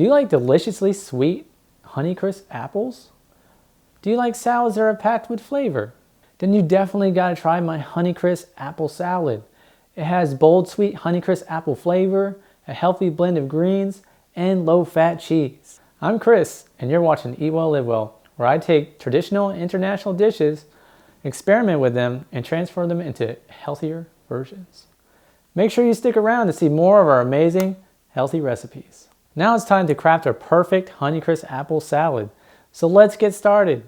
Do you like deliciously sweet Honeycrisp apples? Do you like salads that are packed with flavor? Then you definitely gotta try my Honeycrisp apple salad. It has bold sweet Honeycrisp apple flavor, a healthy blend of greens, and low-fat cheese. I'm Chris, and you're watching Eat Well, Live Well, where I take traditional and international dishes, experiment with them, and transform them into healthier versions. Make sure you stick around to see more of our amazing, healthy recipes. Now it's time to craft our perfect Honeycrisp apple salad. So let's get started.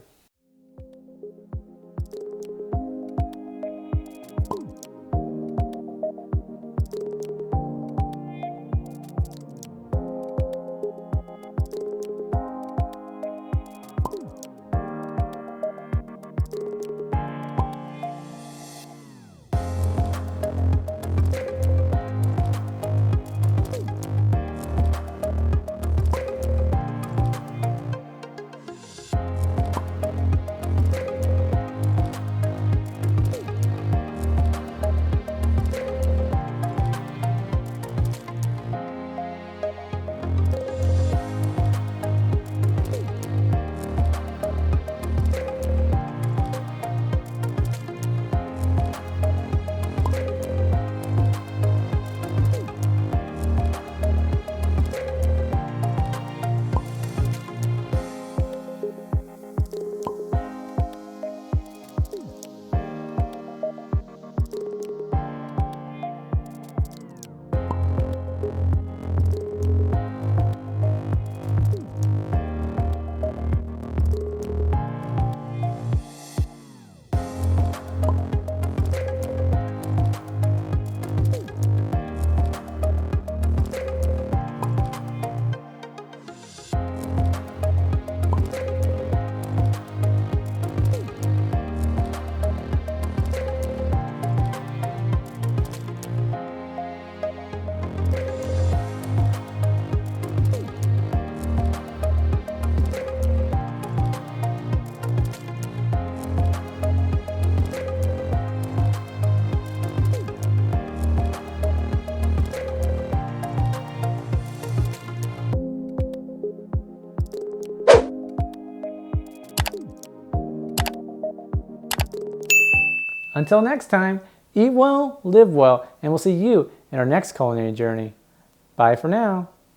Until next time, eat well, live well, and we'll see you in our next culinary journey. Bye for now.